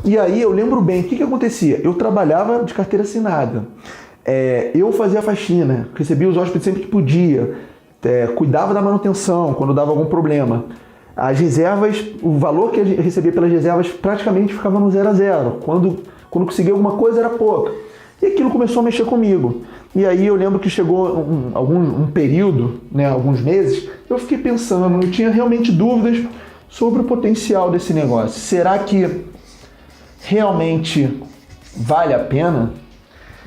E aí eu lembro bem, o que acontecia? Eu trabalhava de carteira assinada, eu fazia faxina, recebia os hóspedes sempre que podia, cuidava da manutenção quando dava algum problema. As reservas, o valor que eu recebia pelas reservas praticamente ficava no 0 a 0. Quando conseguia alguma coisa era pouca. E aquilo começou a mexer comigo. E aí eu lembro que chegou um período, né, alguns meses, eu fiquei pensando, eu tinha realmente dúvidas sobre o potencial desse negócio. Será que realmente vale a pena?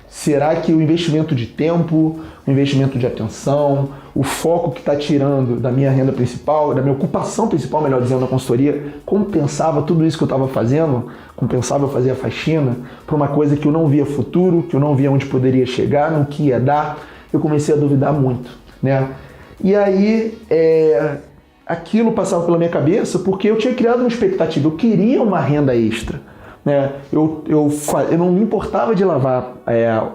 Será que o investimento de tempo, o investimento de atenção, o foco que está tirando da minha renda principal, da minha ocupação principal, melhor dizendo, na consultoria, compensava tudo isso que eu estava fazendo? Compensava eu fazer a faxina para uma coisa que eu não via futuro, que eu não via onde poderia chegar, no que ia dar? Eu comecei a duvidar muito, né? E aí, aquilo passava pela minha cabeça porque eu tinha criado uma expectativa, eu queria uma renda extra. Eu não me importava de lavar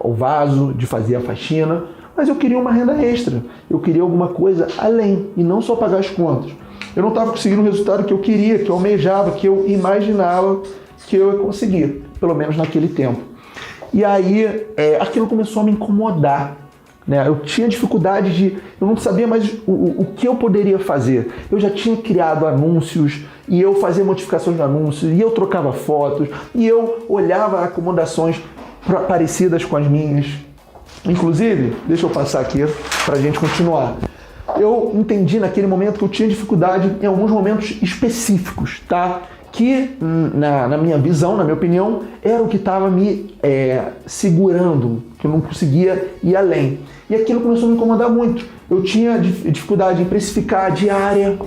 o vaso, de fazer a faxina, mas eu queria uma renda extra. Eu queria alguma coisa além e não só pagar as contas. Eu não estava conseguindo o resultado que eu queria, que eu almejava, que eu imaginava que eu ia conseguir, pelo menos naquele tempo. E aí aquilo começou a me incomodar. Eu tinha dificuldade eu não sabia mais o que eu poderia fazer. Eu já tinha criado anúncios, e eu fazia modificações no anúncio, e eu trocava fotos, e eu olhava acomodações parecidas com as minhas. Inclusive, deixa eu passar aqui para a gente continuar. Eu entendi naquele momento que eu tinha dificuldade em alguns momentos específicos, tá? Que, na minha visão, na minha opinião, era o que estava me segurando, que eu não conseguia ir além. E aquilo começou a me incomodar muito. Eu tinha dificuldade em precificar a diária.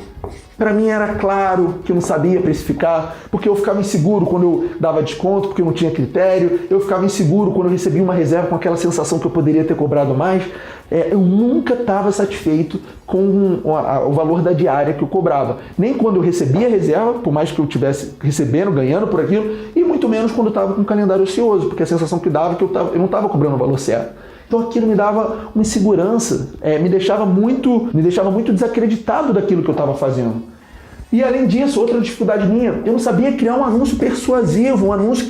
Para mim era claro que eu não sabia precificar, porque eu ficava inseguro quando eu dava desconto, porque eu não tinha critério. Eu ficava inseguro quando eu recebia uma reserva com aquela sensação que eu poderia ter cobrado mais. Eu nunca estava satisfeito com o valor da diária que eu cobrava. Nem quando eu recebia a reserva, por mais que eu estivesse recebendo, ganhando por aquilo, e muito menos quando eu estava com um calendário ocioso, porque a sensação que dava é que eu não estava cobrando o valor certo. Então aquilo me dava uma insegurança, me deixava muito desacreditado daquilo que eu estava fazendo. E além disso, outra dificuldade minha, eu não sabia criar um anúncio persuasivo, um anúncio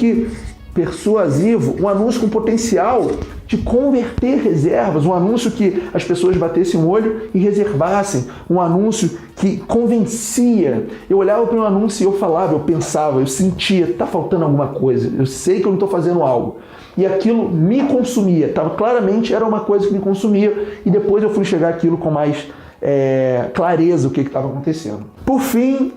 com potencial de converter reservas, um anúncio que as pessoas batessem o olho e reservassem, um anúncio que convencia. Eu olhava para o anúncio e eu falava, eu pensava, eu sentia, está faltando alguma coisa, eu sei que eu não estou fazendo algo. E aquilo me consumia, claramente era uma coisa que me consumia, e depois eu fui enxergar aquilo com mais clareza o que estava acontecendo. Por fim,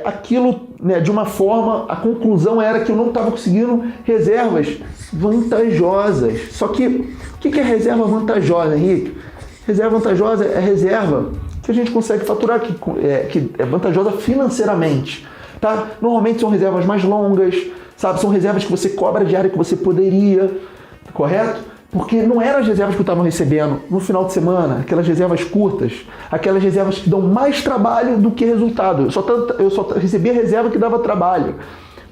aquilo, de uma forma, a conclusão era que eu não estava conseguindo reservas vantajosas. Só que, o que é reserva vantajosa, Henrique? Reserva vantajosa é reserva que a gente consegue faturar, que é vantajosa financeiramente. Tá? Normalmente são reservas mais longas, sabe? São reservas que você cobra a diária que você poderia, correto? Porque não eram as reservas que eu estava recebendo no final de semana, aquelas reservas curtas, aquelas reservas que dão mais trabalho do que resultado. Eu só recebia reserva que dava trabalho.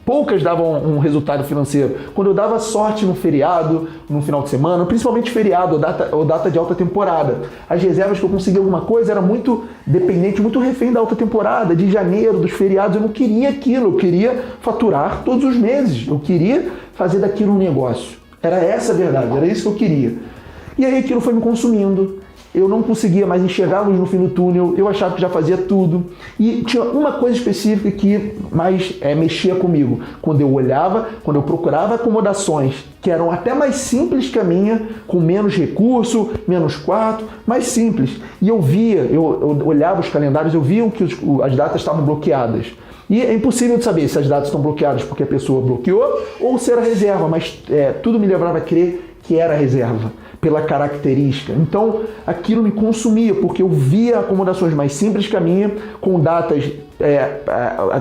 Poucas davam um resultado financeiro. Quando eu dava sorte no feriado, no final de semana, principalmente feriado ou data de alta temporada, as reservas que eu conseguia alguma coisa era muito dependente, muito refém da alta temporada, de janeiro, dos feriados. Eu não queria aquilo, eu queria faturar todos os meses, eu queria fazer daquilo um negócio. Era essa a verdade, era isso que eu queria. E aí aquilo foi me consumindo, eu não conseguia mais enxergar a luz no fim do túnel, eu achava que já fazia tudo. E tinha uma coisa específica que mais mexia comigo. Quando eu olhava, quando eu procurava acomodações que eram até mais simples que a minha, com menos recurso, menos quarto, mais simples. E eu via, eu olhava os calendários, eu via que as datas estavam bloqueadas. E é impossível de saber se as datas estão bloqueadas porque a pessoa bloqueou ou se era reserva, mas tudo me levava a crer que era reserva, pela característica. Então, aquilo me consumia, porque eu via acomodações mais simples que a minha, com datas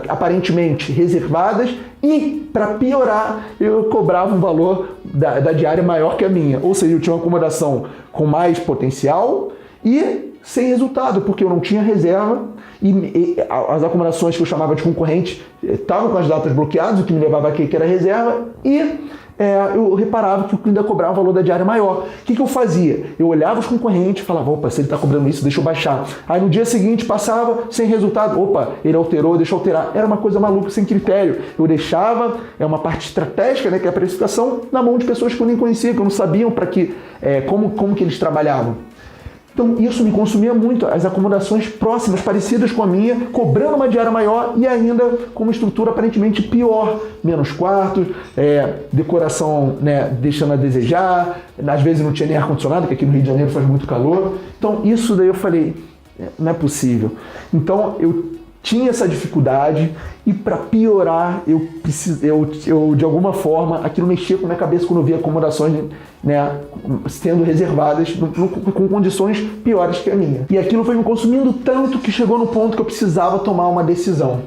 aparentemente reservadas, e, para piorar, eu cobrava um valor da diária maior que a minha. Ou seja, eu tinha uma acomodação com mais potencial e sem resultado, porque eu não tinha reserva, e as acomodações que eu chamava de concorrente estavam com as datas bloqueadas, o que me levava a crer que era reserva, e eu reparava que o ainda cobrava um valor da diária maior. O que eu fazia? Eu olhava os concorrentes, falava, opa, se ele está cobrando isso, deixa eu baixar. Aí no dia seguinte passava sem resultado, opa, ele alterou, deixa eu alterar. Era uma coisa maluca, sem critério. Eu deixava uma parte estratégica, né, que é a precificação, na mão de pessoas que eu nem conhecia, que eu não sabiam como que eles trabalhavam. Então isso me consumia muito, as acomodações próximas, parecidas com a minha, cobrando uma diária maior e ainda com uma estrutura aparentemente pior. Menos quartos, decoração, né, deixando a desejar, às vezes não tinha nem ar-condicionado, que aqui no Rio de Janeiro faz muito calor. Então isso daí eu falei, não é possível. Então eu tinha essa dificuldade e para piorar, eu de alguma forma, aquilo mexia com a minha cabeça quando eu via acomodações, né, sendo reservadas com condições piores que a minha. E aquilo foi me consumindo tanto que chegou no ponto que eu precisava tomar uma decisão.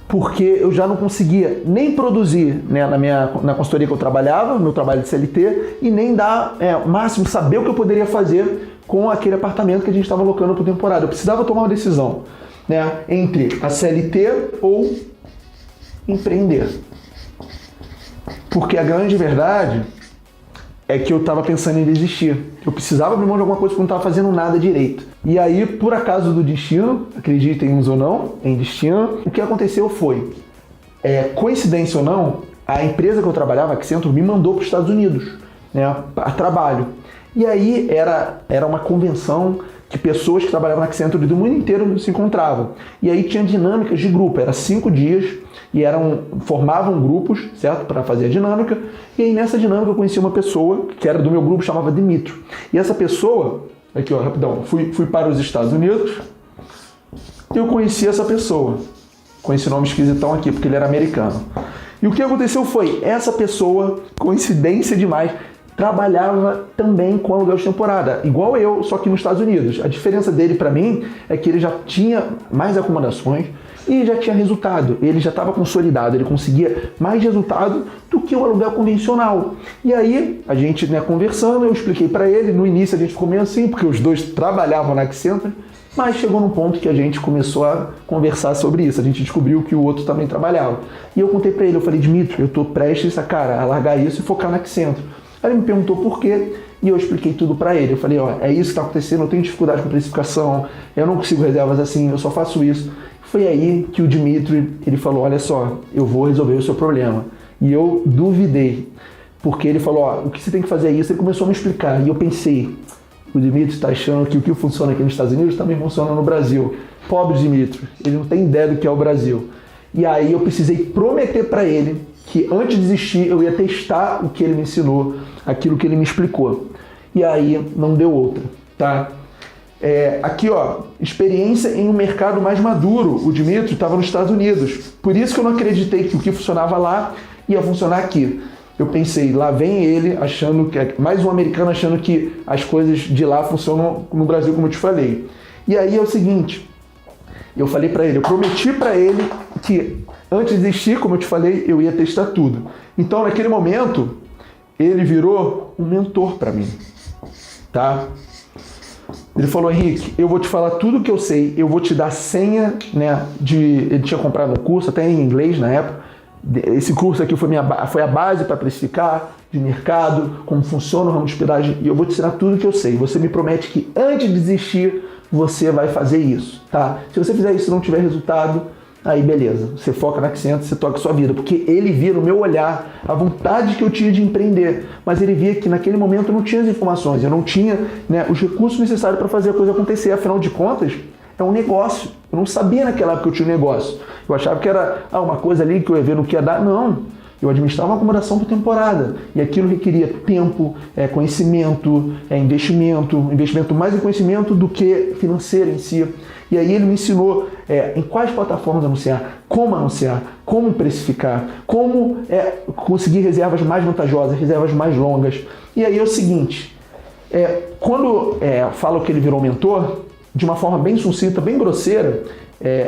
Porque eu já não conseguia nem produzir, né, na consultoria que eu trabalhava, no meu trabalho de CLT, e nem dar o máximo, saber o que eu poderia fazer com aquele apartamento que a gente estava alocando por temporada. Eu precisava tomar uma decisão, né, entre a CLT ou empreender. Porque a grande verdade é que eu estava pensando em desistir. Eu precisava abrir mão de alguma coisa porque eu não estava fazendo nada direito. E aí, por acaso do destino, acreditem uns ou não, em destino, o que aconteceu foi, coincidência ou não, a empresa que eu trabalhava, a Accenture, me mandou para os Estados Unidos, né, a trabalho. E aí era uma convenção que pessoas que trabalhavam na Accenture do mundo inteiro se encontravam. E aí tinha dinâmicas de grupo, era 5 dias, e formavam grupos, certo? Para fazer a dinâmica. E aí nessa dinâmica eu conheci uma pessoa que era do meu grupo, chamava Dimitro. E essa pessoa, aqui ó, rapidão, fui para os Estados Unidos, e eu conheci essa pessoa. Com esse nome esquisitão aqui, porque ele era americano. E o que aconteceu foi, essa pessoa, coincidência demais, trabalhava também com aluguel de temporada, igual eu, só que nos Estados Unidos. A diferença dele para mim é que ele já tinha mais acomodações e já tinha resultado. Ele já estava consolidado, ele conseguia mais resultado do que o aluguel convencional. E aí, a gente, né, conversando, eu expliquei para ele, no início a gente ficou meio assim, porque os dois trabalhavam na Accenture, mas chegou num ponto que a gente começou a conversar sobre isso. A gente descobriu que o outro também trabalhava. E eu contei para ele, eu falei, Dimitri, eu estou prestes a largar isso e focar na Accenture. Aí ele me perguntou por quê e eu expliquei tudo para ele. Eu falei, é isso que está acontecendo, eu tenho dificuldade com precificação, eu não consigo reservas assim, eu só faço isso. Foi aí que o Dimitri, ele falou, olha só, eu vou resolver o seu problema. E eu duvidei, porque ele falou, o que você tem que fazer é isso. Ele começou a me explicar e eu pensei, o Dimitri está achando que o que funciona aqui nos Estados Unidos também funciona no Brasil. Pobre Dimitri, ele não tem ideia do que é o Brasil. E aí eu precisei prometer para ele que antes de desistir eu ia testar o que ele me ensinou, aquilo que ele me explicou. E aí não deu outra, tá? Aqui ó, experiência em um mercado mais maduro. O Dimitri estava nos Estados Unidos. Por isso que eu não acreditei que o que funcionava lá ia funcionar aqui. Eu pensei, lá vem ele achando que mais um americano achando que as coisas de lá funcionam no Brasil, como eu te falei. E aí é o seguinte, eu falei para ele, eu prometi para ele que antes de desistir, como eu te falei, eu ia testar tudo. Então, naquele momento, ele virou um mentor para mim, tá? Ele falou, Henrique, eu vou te falar tudo o que eu sei, eu vou te dar senha, né, ele tinha comprado um curso, até em inglês na época. Esse curso aqui foi a base para precificar de mercado, como funciona o ramo de hospedagem, e eu vou te ensinar tudo o que eu sei. Você me promete que antes de desistir, você vai fazer isso, tá? Se você fizer isso e não tiver resultado, aí beleza, você foca na Accenture, você toca a sua vida, porque ele via no meu olhar a vontade que eu tinha de empreender, mas ele via que naquele momento eu não tinha as informações, eu não tinha, né, os recursos necessários para fazer a coisa acontecer, afinal de contas, é um negócio. Eu não sabia naquela época que eu tinha um negócio. Eu achava que era uma coisa ali que eu ia ver no que ia dar. Não. Eu administrava uma acomodação por temporada. E aquilo requeria tempo, conhecimento, investimento mais em conhecimento do que financeiro em si. E aí ele me ensinou em quais plataformas anunciar, como precificar, como conseguir reservas mais vantajosas, reservas mais longas. E aí é o seguinte, quando falo que ele virou mentor, de uma forma bem sucinta, bem grosseira,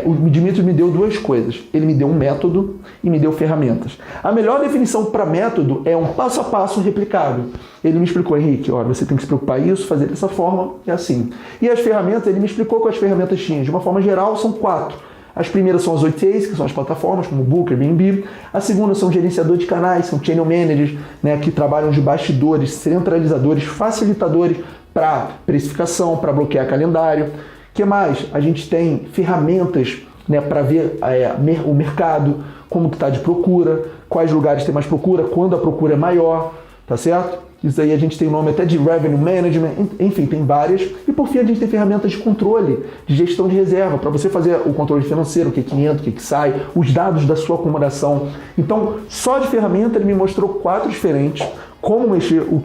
o Dimitri me deu duas coisas. Ele me deu um método e me deu ferramentas. A melhor definição para método é um passo a passo replicável. Ele me explicou, Henrique, olha, você tem que se preocupar isso, fazer dessa forma, é assim. E as ferramentas, ele me explicou quais ferramentas tinha. De uma forma geral, são 4. As primeiras são as OTAs, que são as plataformas como Booker, Airbnb. A segunda são gerenciadores de canais, são channel managers, né, que trabalham de bastidores, centralizadores, facilitadores para precificação, para bloquear calendário. O que mais? A gente tem ferramentas, né, para ver o mercado, como que está de procura, quais lugares tem mais procura, quando a procura é maior, tá certo? Isso aí a gente tem o nome até de Revenue Management, enfim, tem várias. E por fim a gente tem ferramentas de controle, de gestão de reserva, para você fazer o controle financeiro, o que entra, o que sai, os dados da sua acomodação. Então, só de ferramenta ele me mostrou 4 diferentes, como mexer, o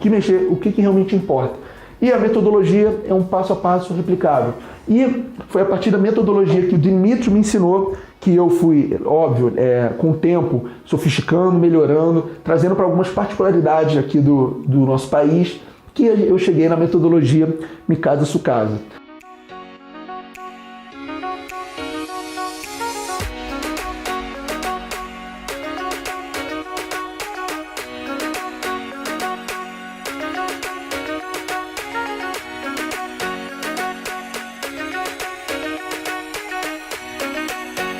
que realmente importa. E a metodologia é um passo a passo replicável. E foi a partir da metodologia que o Dimitri me ensinou que eu fui, óbvio, com o tempo, sofisticando, melhorando, trazendo para algumas particularidades aqui do nosso país, que eu cheguei na metodologia Mi Casa Su Casa.